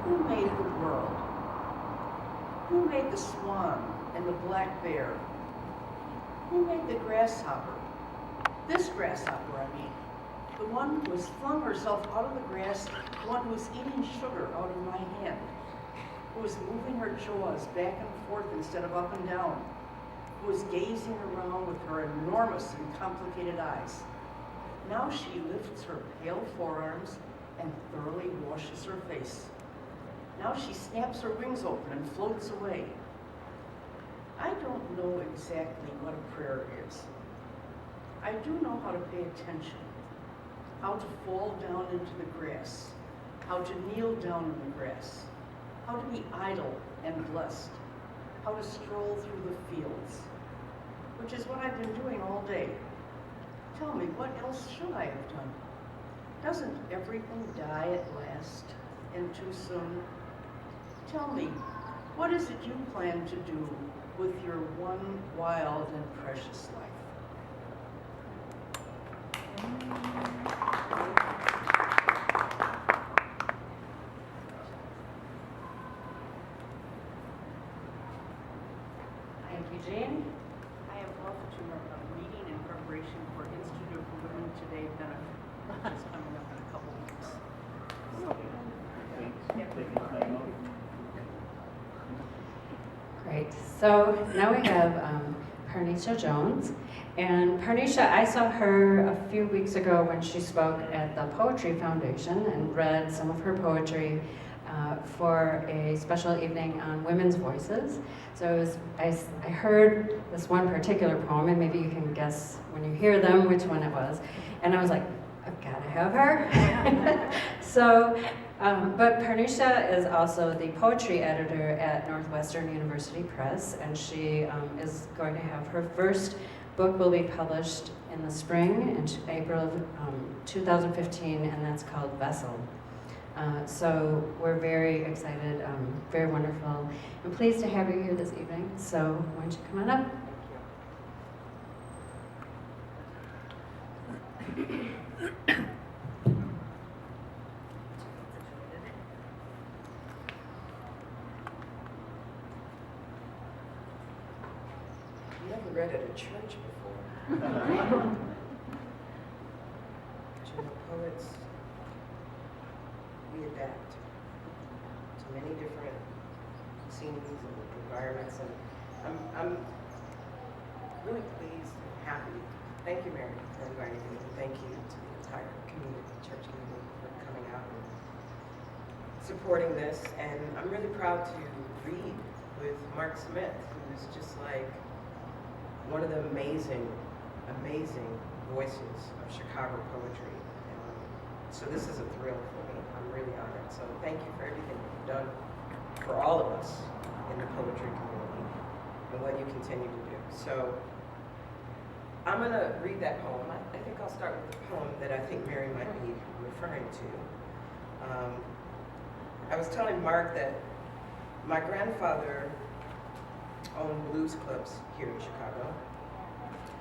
Who made the world? Who made the swan and the black bear? Who made the grasshopper? This grasshopper, I mean. The one who has flung herself out of the grass, the one who is eating sugar out of my hand, who is moving her jaws back and forth instead of up and down, who is gazing around with her enormous and complicated eyes. Now she lifts her pale forearms and thoroughly washes her face. Now she snaps her wings open and floats away. I don't know exactly what a prayer is. I do know how to pay attention, how to fall down into the grass, how to kneel down in the grass, how to be idle and blessed, how to stroll through the fields, which is what I've been doing all day. Tell me, what else should I have done? Doesn't everything die at last, and too soon? Tell me, what is it you plan to do with your one wild and precious life? Thank you, Jean. I have offered you a meeting in preparation for Institute for Women Today benefit, which is coming up in a couple weeks. Great. So now we have Parneshia Jones. And Parneshia, I saw her a few weeks ago when she spoke at the Poetry Foundation and read some of her poetry for a special evening on women's voices. So it was, I heard this one particular poem, and maybe you can guess when you hear them which one it was. And I was like, I've got to have her. But Parneshia is also the poetry editor at Northwestern University Press, and she is going to have her first book will be published in the spring, in April of 2015, and that's called Vessel. So we're very excited, very wonderful, and pleased to have you here this evening. So why don't you come on up? Never read at a church before. But you know, poets, we adapt to many different scenes and environments, and I'm really pleased and happy. Thank you, Mary, for inviting me. Thank you to the entire community, church community, for coming out and supporting this. And I'm really proud to read with Marc Smith, who's just like one of the amazing voices of Chicago poetry. So this is a thrill for me. I'm really honored. So thank you for everything you've done for all of us in the poetry community and what you continue to do. So I'm going to read that poem. I think I'll start with the poem that I think Mary might be referring to. I was telling Marc that my grandfather owned blues clubs here in Chicago.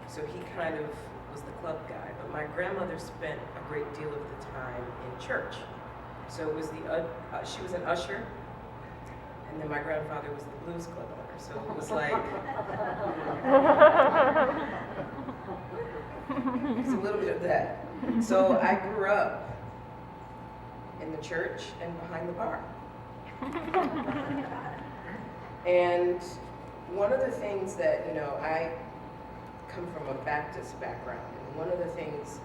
So he kind of was the club guy, but my grandmother spent a great deal of the time in church. So it was she was an usher, and then my grandfather was the blues club owner. So it was like, it's a little bit of that. So I grew up in the church and behind the bar. And one of the things that, you know, I come from a Baptist background, and one of the things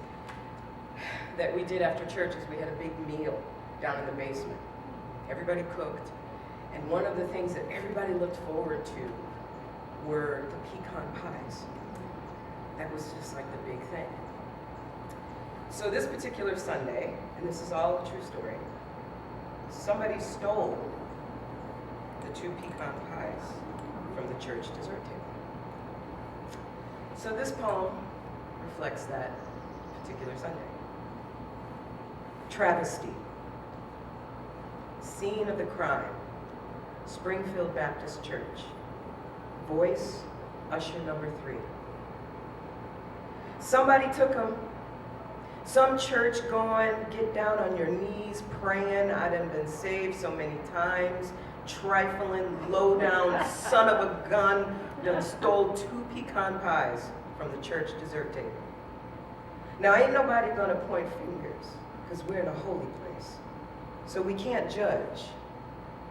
that we did after church is we had a big meal down in the basement. Everybody cooked, and one of the things that everybody looked forward to were the pecan pies. That was just like the big thing. So this particular Sunday, and this is all a true story, somebody stole the 2 pecan pies from the church dessert table. So this poem reflects that particular Sunday. Travesty. Scene of the crime. Springfield Baptist Church. Voice, usher number 3. Somebody took 'em. Some church going, get down on your knees praying. I done been saved so many times. Trifling, low down son of a gun done stole 2 pecan pies from the church dessert table. Now ain't nobody gonna point fingers because we're in a holy place. So we can't judge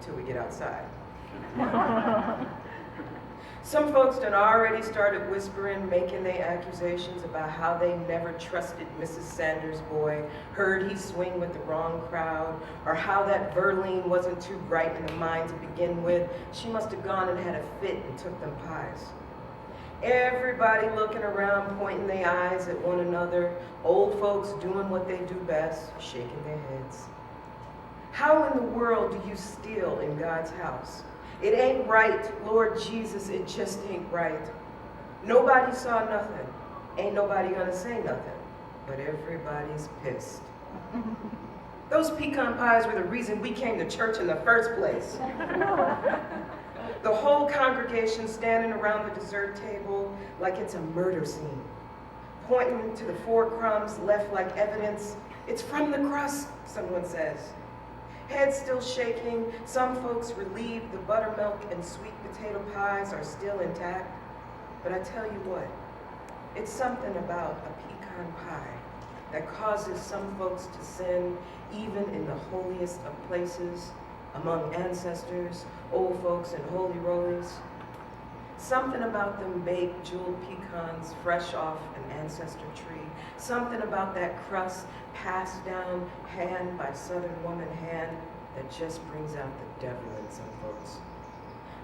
till we get outside. Some folks done already started whispering, making their accusations about how they never trusted Mrs. Sanders' boy, heard he swing with the wrong crowd, or how that Verline wasn't too bright in the mind to begin with. She must have gone and had a fit and took them pies. Everybody looking around, pointing their eyes at one another, old folks doing what they do best, shaking their heads. How in the world do you steal in God's house? It ain't right, Lord Jesus, it just ain't right. Nobody saw nothing. Ain't nobody gonna say nothing, but everybody's pissed. Those pecan pies were the reason we came to church in the first place. The whole congregation standing around the dessert table like it's a murder scene, pointing to the 4 crumbs left like evidence. It's from the crust, someone says. Head still shaking, some folks relieved the buttermilk and sweet potato pies are still intact. But I tell you what, it's something about a pecan pie that causes some folks to sin even in the holiest of places, among ancestors, old folks, and holy rollies. Something about them baked jeweled pecans fresh off an ancestor tree. Something about that crust passed down hand by Southern woman hand that just brings out the devil in some folks.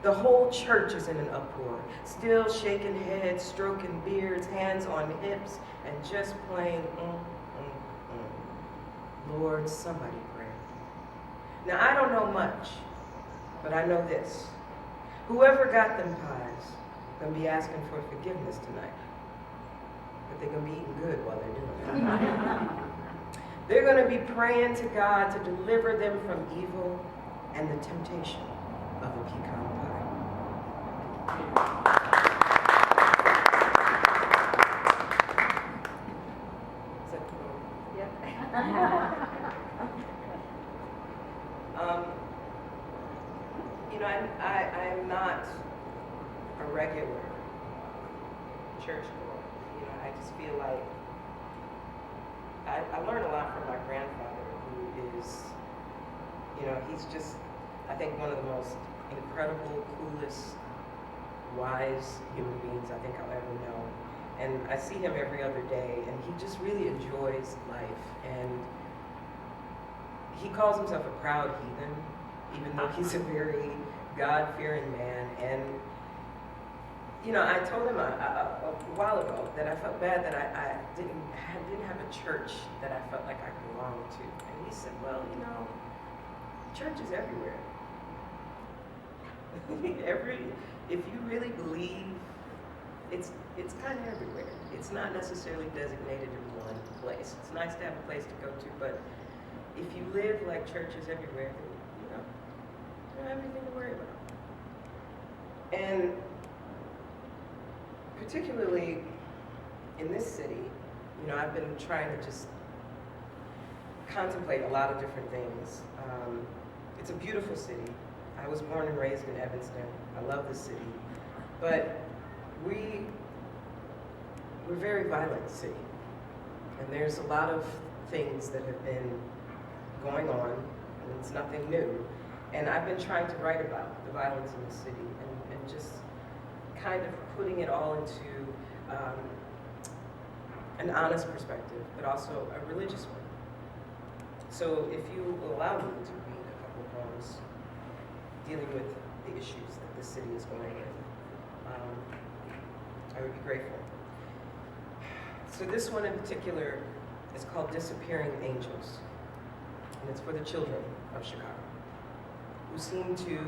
The whole church is in an uproar, still shaking heads, stroking beards, hands on hips, and just playing, Lord, somebody pray. Now, I don't know much, but I know this. Whoever got them pies gonna be asking for forgiveness tonight. But they're gonna be eating good while they're doing it. They're gonna be praying to God to deliver them from evil and the temptation of a pecan pie. Is that cool? Yep. You know, I'm not a regular churchgoer. You know, I just feel like I learned a lot from my grandfather, who is, you know, he's just, I think, one of the most incredible, coolest, wise human beings I think I'll ever know. And I see him every other day, and he just really enjoys life. And he calls himself a proud heathen, even though he's a very God-fearing man. And, you know, I told him a while ago that I felt bad that I didn't have a church that I felt like I belonged to. And he said, well, you know, church is everywhere. If you really believe, it's kind of everywhere. It's not necessarily designated in one place. It's nice to have a place to go to, but if you live like churches everywhere, then, you know, you don't have anything to worry about. And particularly in this city, you know, I've been trying to just contemplate a lot of different things. It's a beautiful city. I was born and raised in Evanston. I love the city. But we're a very violent city. And there's a lot of things that have been going on, and it's nothing new. And I've been trying to write about the violence in the city and just kind of putting it all into an honest perspective, but also a religious one. So if you will allow me to read a couple of poems dealing with the issues that the city is going with, I would be grateful. So this one in particular is called Disappearing Angels, and it's for the children of Chicago, who seem to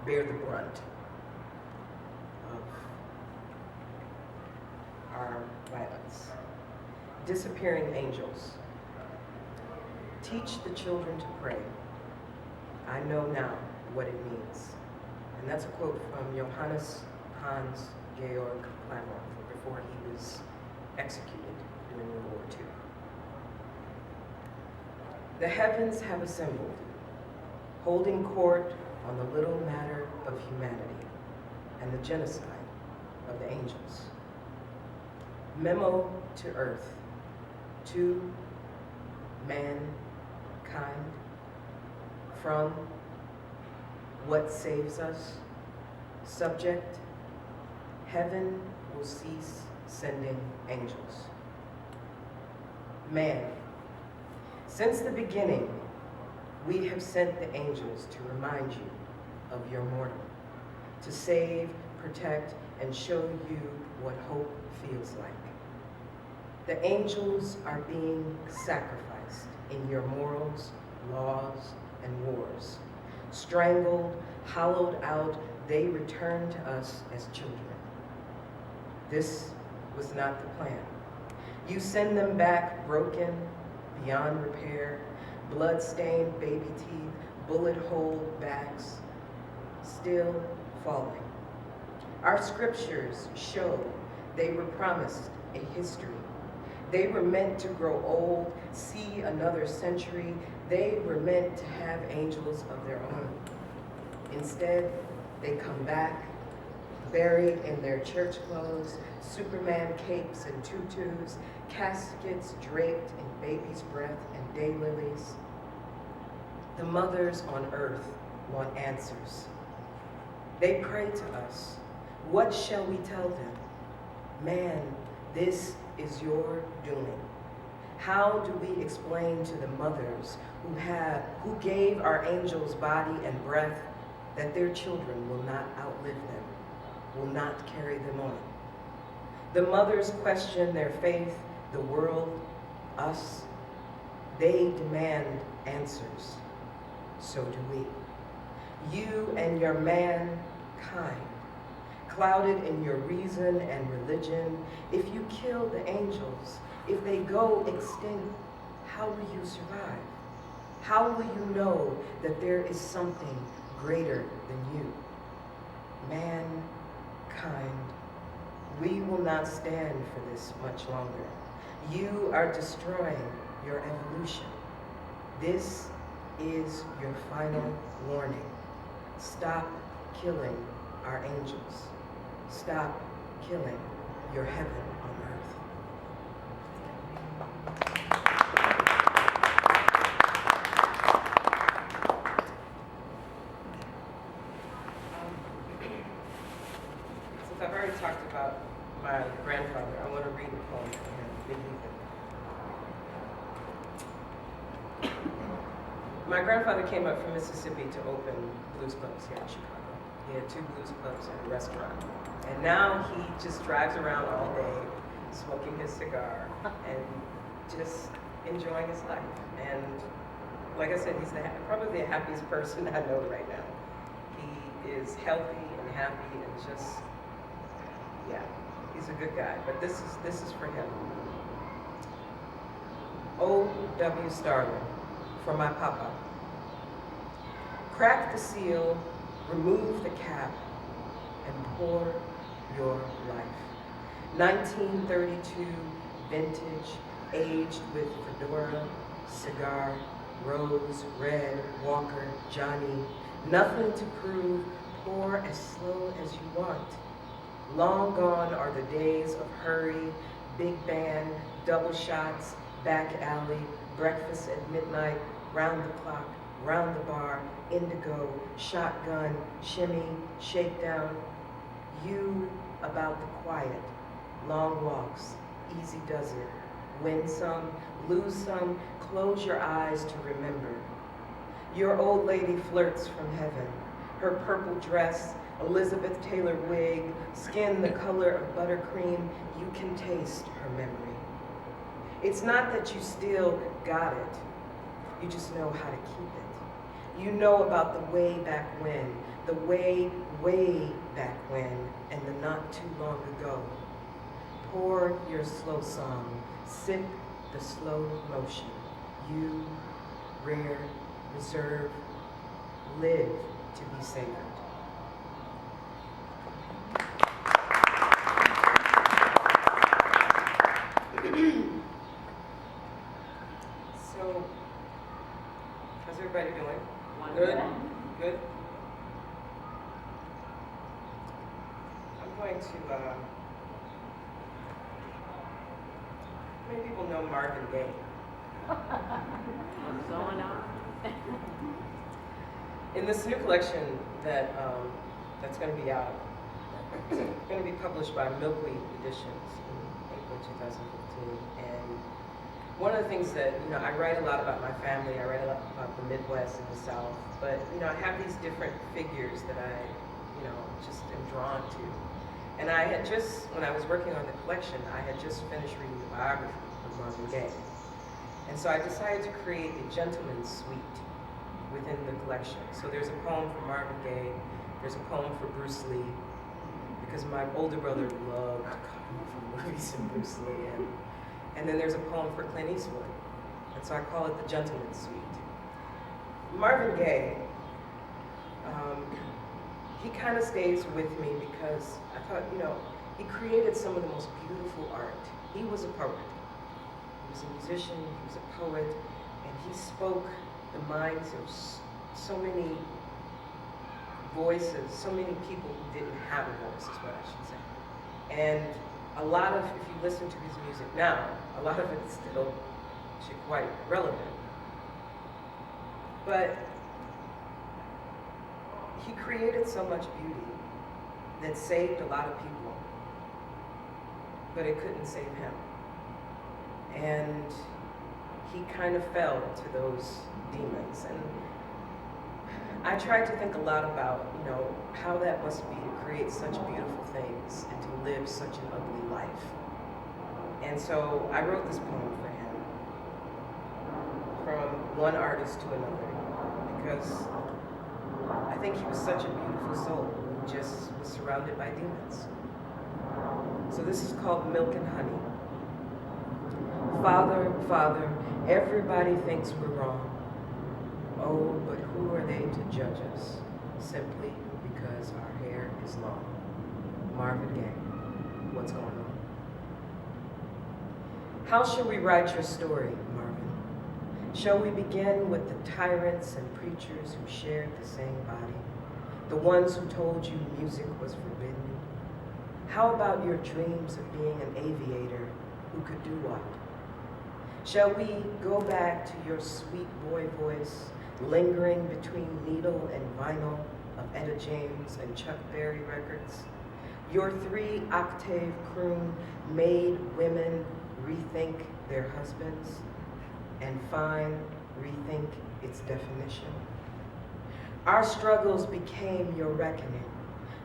bear the brunt of our violence. Disappearing Angels. Teach the children to pray. I know now what it means. And that's a quote from Johannes Hans Georg Clement before he was executed during World War II. The heavens have assembled, holding court on the little matter of humanity and the genocide of the angels. Memo to earth, to mankind, from what saves us. Subject, heaven will cease sending angels. Man, since the beginning, we have sent the angels to remind you of your mortal, to save, protect, and show you what hope feels like. The angels are being sacrificed in your morals, laws, and wars. Strangled, hollowed out, they return to us as children. This was not the plan. You send them back broken, beyond repair, blood-stained baby teeth, bullet-hole backs, still falling. Our scriptures show they were promised a history. They were meant to grow old, see another century. They were meant to have angels of their own. Instead, they come back, buried in their church clothes, Superman capes and tutus, caskets draped in baby's breath and daylilies. The mothers on earth want answers. They pray to us. What shall we tell them? Man, this is your doing. How do we explain to the mothers who gave our angels body and breath that their children will not outlive them, will not carry them on? The mothers question their faith, the world, us. They demand answers. So do we. You and your mankind, clouded in your reason and religion, if you kill the angels, if they go extinct, how will you survive? How will you know that there is something greater than you? Mankind, we will not stand for this much longer. You are destroying your evolution. This is your final warning. Stop killing our angels. Stop killing your heaven on earth. Since I've already talked about my grandfather, I want to read a poem from him. My grandfather came up from Mississippi to open blues clubs here in Chicago. He had 2 blues clubs and a restaurant. And now he just drives around all day, smoking his cigar and just enjoying his life. And like I said, he's probably the happiest person I know right now. He is healthy and happy and just, yeah, he's a good guy. But this is for him. O.W. Starling, for my papa. Crack the seal, remove the cap, and pour your life. 1932 vintage, aged with fedora, cigar, rose, red, Walker, Johnny. Nothing to prove, pour as slow as you want. Long gone are the days of hurry, big band, double shots, back alley, breakfast at midnight, round the clock, round the bar, indigo, shotgun, shimmy, shakedown. You about the quiet, long walks, easy does it. Win some, lose some, close your eyes to remember. Your old lady flirts from heaven. Her purple dress, Elizabeth Taylor wig, skin the color of buttercream, you can taste her memory. It's not that you still got it, you just know how to keep it. You know about the way back when, the way back when, and the not too long ago. Pour your slow song, sip the slow motion. You, rare, reserve, live to be savored. So, everybody doing? Wonderful. Good? Good? I'm going to, many people know Marvin Gaye. What's going on? In this new collection that that's going to be out, it's going to be published by Milkweed Editions in April 2015. And one of the things that, I write a lot about my family, I write a lot about the Midwest and the South, but, I have these different figures that I, just am drawn to. And I had just, when I was working on the collection, I had just finished reading the biography of Marvin Gaye. And so I decided to create a gentleman's suite within the collection. So there's a poem for Marvin Gaye, there's a poem for Bruce Lee, because my older brother loved comic book movies and Bruce Lee, and then there's a poem for Clint Eastwood. And so I call it the gentleman's suite. Marvin Gaye, he kind of stays with me because I thought, he created some of the most beautiful art. He was a poet. He was a musician, he was a poet, and he spoke the minds of so many voices, so many people who didn't have a voice, is what I should say. And a lot of, if you listen to his music now, a lot of it's still actually quite relevant. But he created so much beauty that saved a lot of people, but it couldn't save him. And he kind of fell to those demons. And I tried to think a lot about, how that must be to create such beautiful things and to live such an ugly life. And so I wrote this poem for him, from one artist to another, because I think he was such a beautiful soul who just was surrounded by demons. So this is called Milk and Honey. Father, Father, everybody thinks we're wrong. Oh, but who are they to judge us? Simply because our hair is long. Marvin Gaye, what's going on? How shall we write your story, Marvin? Shall we begin with the tyrants and preachers who shared the same body? The ones who told you music was forbidden? How about your dreams of being an aviator who could do what? Shall we go back to your sweet boy voice, lingering between needle and vinyl of Edda James and Chuck Berry records? Your 3-octave croon made women rethink their husbands and rethink its definition. Our struggles became your reckoning.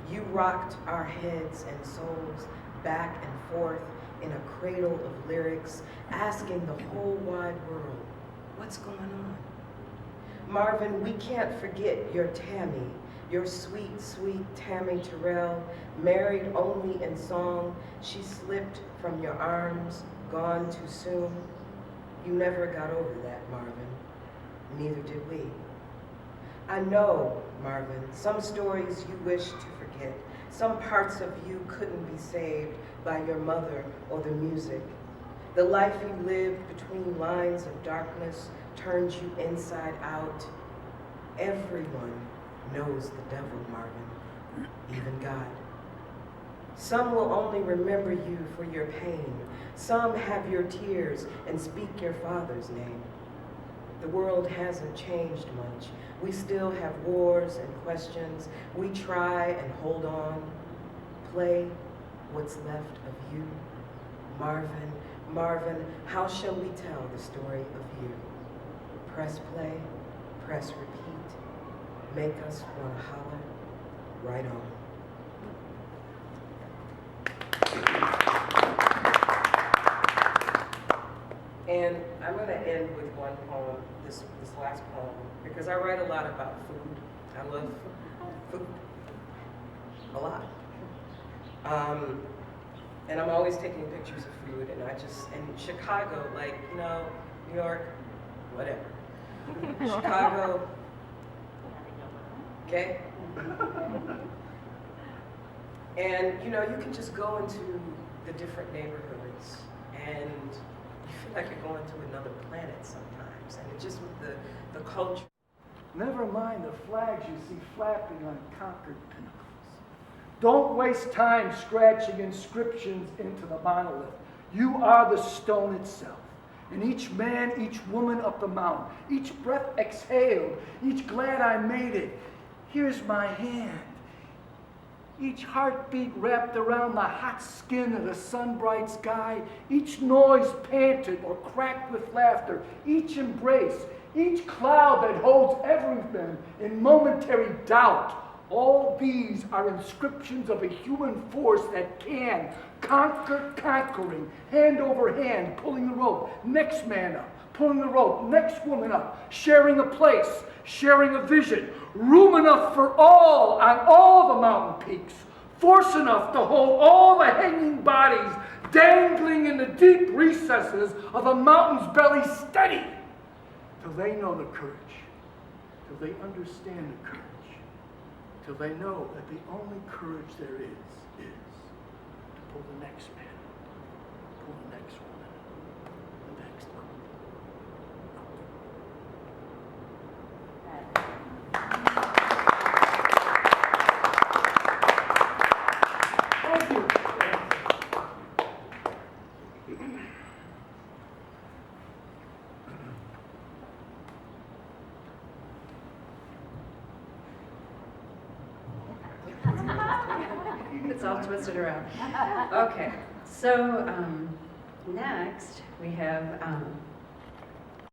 You rocked our heads and souls back and forth in a cradle of lyrics, asking the whole wide world, what's going on? Marvin, we can't forget your Tammy, your sweet, sweet Tammy Terrell, married only in song. She slipped from your arms, gone too soon. You never got over that, Marvin. Neither did we. I know, Marvin, some stories you wish to forget. Some parts of you couldn't be saved by your mother or the music. The life you lived between lines of darkness turned you inside out. Everyone knows the devil, Marvin, even God. Some will only remember you for your pain. Some have your tears and speak your father's name. The world hasn't changed much. We still have wars and questions. We try and hold on. Play what's left of you. Marvin, Marvin, how shall we tell the story of you? Press play, press repeat. Make us want to holler. Right on. And I'm going to end with one poem, this last poem, because I write a lot about food. I love food a lot. And I'm always taking pictures of food, and in Chicago, New York, whatever. Chicago, okay? And you can just go into the different neighborhoods, and you feel like you're going to another planet sometimes. And it's just with the culture. Never mind the flags you see flapping on conquered pinnacles. Don't waste time scratching inscriptions into the monolith. You are the stone itself. And each man, each woman up the mountain, each breath exhaled, each glad I made it. Here's my hand. Each heartbeat wrapped around the hot skin of the sun-bright sky, each noise panted or cracked with laughter, each embrace, each cloud that holds everything in momentary doubt. All these are inscriptions of a human force that can conquer conquering, hand over hand, pulling the rope, next man up, pulling the rope, next woman up, sharing a place, sharing a vision, room enough for all on all the mountain peaks, force enough to hold all the hanging bodies dangling in the deep recesses of the mountain's belly steady, till they know the courage, till they understand the courage, till they know that the only courage there is to pull the next man, pull the next woman, the next one. Thank you. It's all twisted around. Okay, so next we have